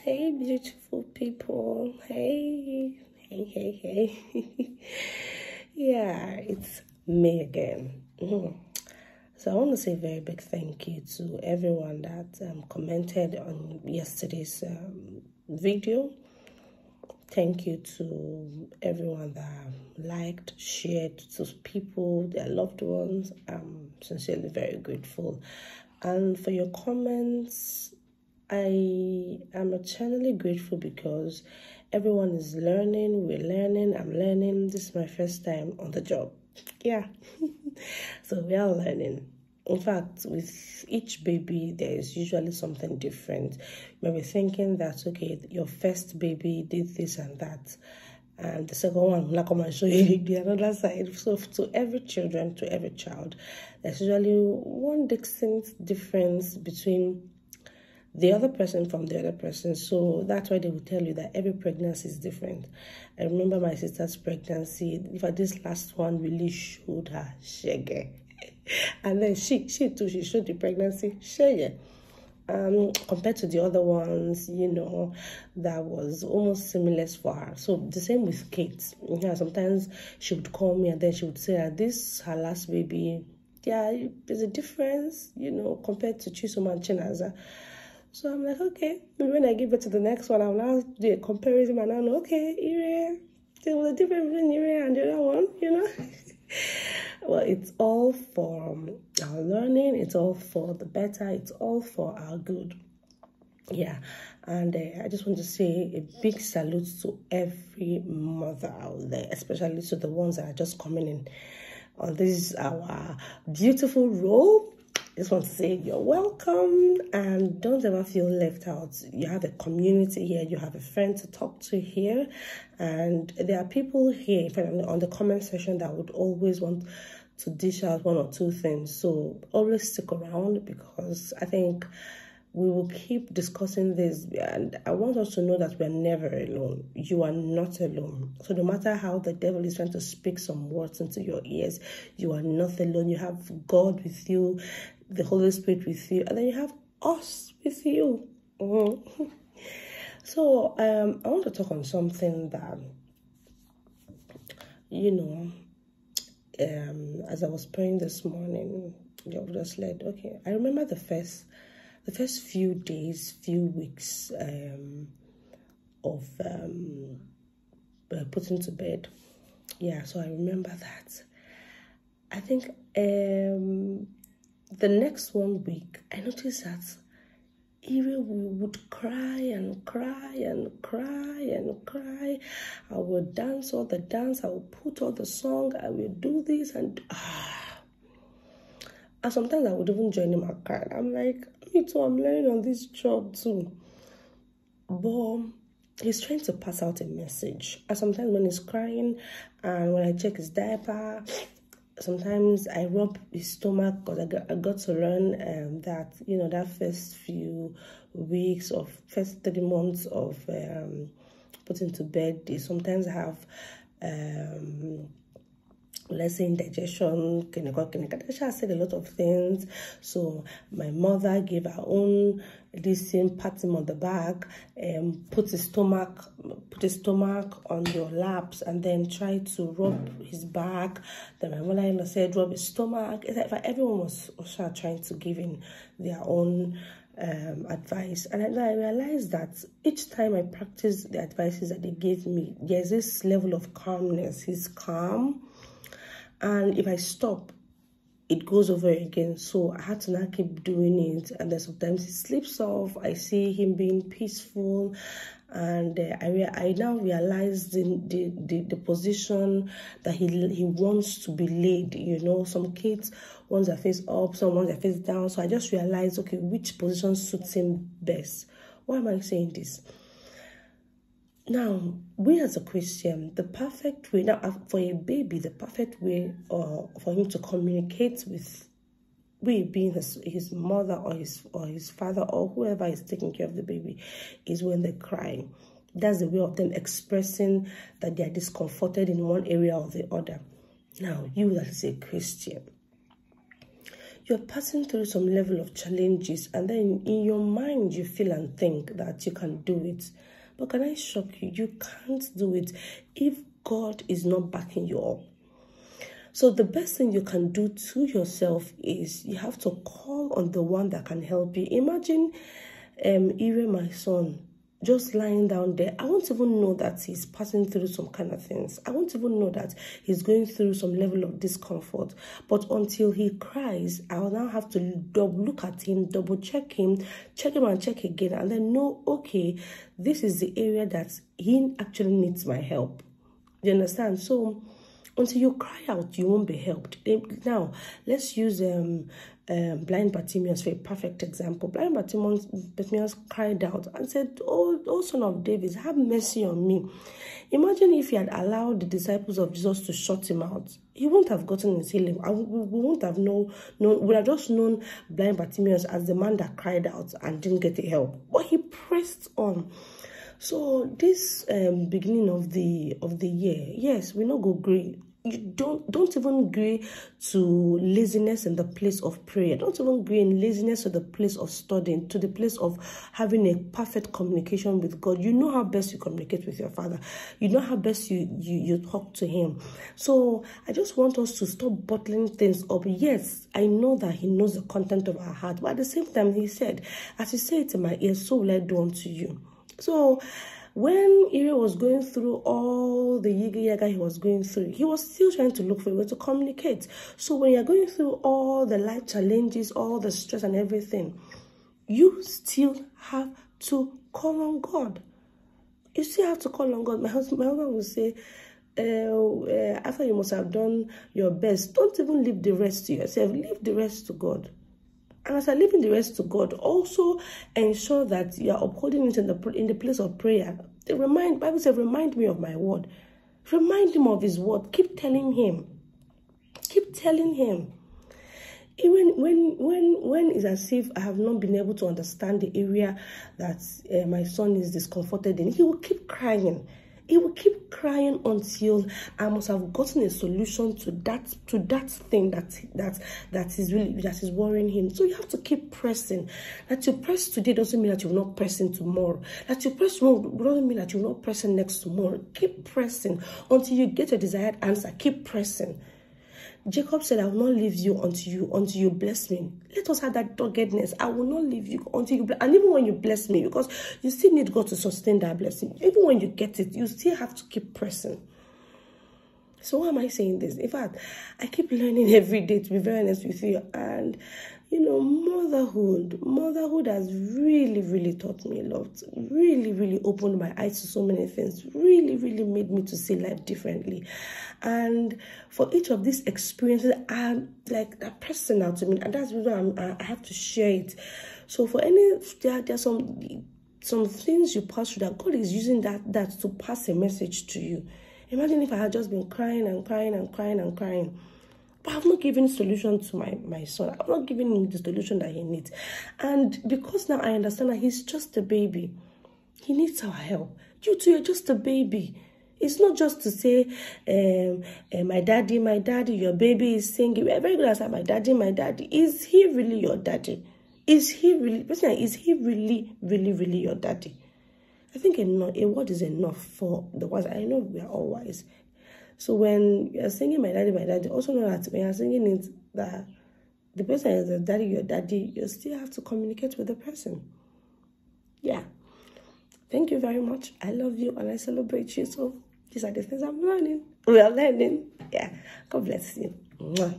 Hey, beautiful people. Hey, hey. Yeah, it's me again. So I want to say a very big thank you to everyone that commented on yesterday's video. Thank you to everyone that liked, shared, to people, their loved ones. I'm sincerely very grateful. And for your comments, I am eternally grateful because everyone is learning, we're learning, I'm learning. This is my first time on the job. Yeah. So we are learning. In fact, with each baby, there is usually something different. You may be thinking that, okay, your first baby did this and that, and the second one, I'm not going to show you the other side. So to every child, there's usually one distinct difference between the other person from the other person. So that's why they will tell you that every pregnancy is different. I remember my sister's pregnancy. In fact, this last one really showed her shege. And then she too, she showed the pregnancy shege. Compared to the other ones, that was almost seamless for her. So the same with Kate. Sometimes she would call me and then she would say that this, her last baby, yeah, there's a difference, compared to Chisom and Chinaza. So I'm like, okay, maybe when I give it to the next one, I'll now do a comparison and I'll know, okay, Ire, there was a difference between Ire and the other one, Well, it's all for our learning, it's all for the better, it's all for our good. Yeah, and I just want to say a big salute to every mother out there, especially to the ones that are just coming in on this our beautiful role. I just want to say you're welcome and don't ever feel left out. You have a community here, you have a friend to talk to here, and there are people here on the comment section that would always want to dish out one or two things. So always stick around because I think we will keep discussing this, and I want us to know that we're never alone. You are not alone. So no matter how the devil is trying to speak some words into your ears, you are not alone. You have God with you, the Holy Spirit with you, and then you have us with you. So I want to talk on something that, as I was praying this morning, you're just like, okay, I remember the first few days, few weeks of putting to bed. Yeah, so I remember that. I think the next 1 week, I noticed that Ire would cry and cry and cry and cry. I would dance all the dance. I would put all the song. I would do this and sometimes I would even join him and cry. I'm like, me too, I'm learning on this job too. But he's trying to pass out a message. And sometimes when he's crying and when I check his diaper, sometimes I rub his stomach because I got to learn that, that first few weeks of first 3 months of putting to bed, they sometimes have let's say indigestion. She said a lot of things. So my mother gave her own listen, pat him on the back, put his stomach on your laps, and then try to rub his back. Then my mother said rub his stomach. It's like everyone was trying to give in their own advice, and I realized that each time I practice the advices that they gave me, there's this level of calmness. He's calm. And if I stop, it goes over again. So I had to now keep doing it. And then sometimes he slips off. I see him being peaceful. And I now realize the position that he wants to be laid. Some kids want their face up, some want their face down. So I just realized, okay, which position suits him best. Why am I saying this? Now, we as a Christian, the perfect way, for a baby, the perfect way for him to communicate with, we being his mother or his father or whoever is taking care of the baby, is when they cry. That's the way of them expressing that they are discomforted in one area or the other. Now, you as a Christian, you're passing through some level of challenges, and then in your mind you feel and think that you can do it. But can I shock you? You can't do it if God is not backing you up. So the best thing you can do to yourself is you have to call on the one that can help you. Imagine Ire, my son, just lying down there. I won't even know that he's passing through some kind of things. I won't even know that he's going through some level of discomfort. But until he cries, I'll now have to double look at him, double check him and check again, and then know, okay, this is the area that he actually needs my help. You understand? So until you cry out, you won't be helped. Now, let's use blind Bartimaeus for a perfect example. Blind Bartimaeus cried out and said, oh, son of David, have mercy on me. Imagine if he had allowed the disciples of Jesus to shut him out. He wouldn't have gotten his healing. We wouldn't have known. We would have just known blind Bartimaeus as the man that cried out and didn't get the help. But he pressed on. So this beginning of the year, yes, we not go great. You don't even agree to laziness in the place of prayer. Don't even agree in laziness to the place of studying, to the place of having a perfect communication with God. You know how best you communicate with your Father. You know how best you talk to him. So I just want us to stop bottling things up. Yes, I know that he knows the content of our heart, but at the same time, he said, as you say it in my ear, so will I do unto you. So when Ire was going through all the yaga he was going through, he was still trying to look for a way to communicate. So when you're going through all the life challenges, all the stress and everything, you still have to call on God. You still have to call on God. My husband will say, after you must have done your best, don't even leave the rest to yourself. Leave the rest to God. And as I'm leaving the rest to God, also ensure that you are upholding it in the place of prayer. Bible says, remind me of my word. Remind him of his word. Keep telling him. Keep telling him. Even when it's as if I have not been able to understand the area that my son is discomforted in, he will keep crying. He will keep crying until I must have gotten a solution to that thing that is worrying him. So you have to keep pressing. That you press today doesn't mean that you will not press in tomorrow. That you press tomorrow doesn't mean that you will not press in next tomorrow. Keep pressing until you get a desired answer. Keep pressing. Jacob said, I will not leave you until you bless me. Let us have that doggedness. I will not leave you until you bless. And even when you bless me, because you still need God to sustain that blessing. Even when you get it, you still have to keep pressing. So why am I saying this? In fact, I keep learning every day, to be very honest with you. And, you know, motherhood has really, really taught me a lot. Really, really opened my eyes to so many things. Really, really made me to see life differently. And for each of these experiences, I'm like that personal to me. And that's why I have to share it. So for there are some things you pass through that God is using that to pass a message to you. Imagine if I had just been crying and crying and crying and crying. But I've not given solution to my son. I've not given him the solution that he needs. And because now I understand that he's just a baby. He needs our help. You too, you're just a baby. It's not just to say, my daddy, your baby is singing. We're very good at saying, my daddy. Is he really your daddy? Is he really your daddy? I think a word is enough for the wise. I know we are all wise. So when you're singing my daddy, also know that when you're singing it, that the person is the daddy, your daddy, you still have to communicate with the person. Yeah. Thank you very much. I love you and I celebrate you. So these are the things I'm learning. We are learning. Yeah. God bless you. Mwah.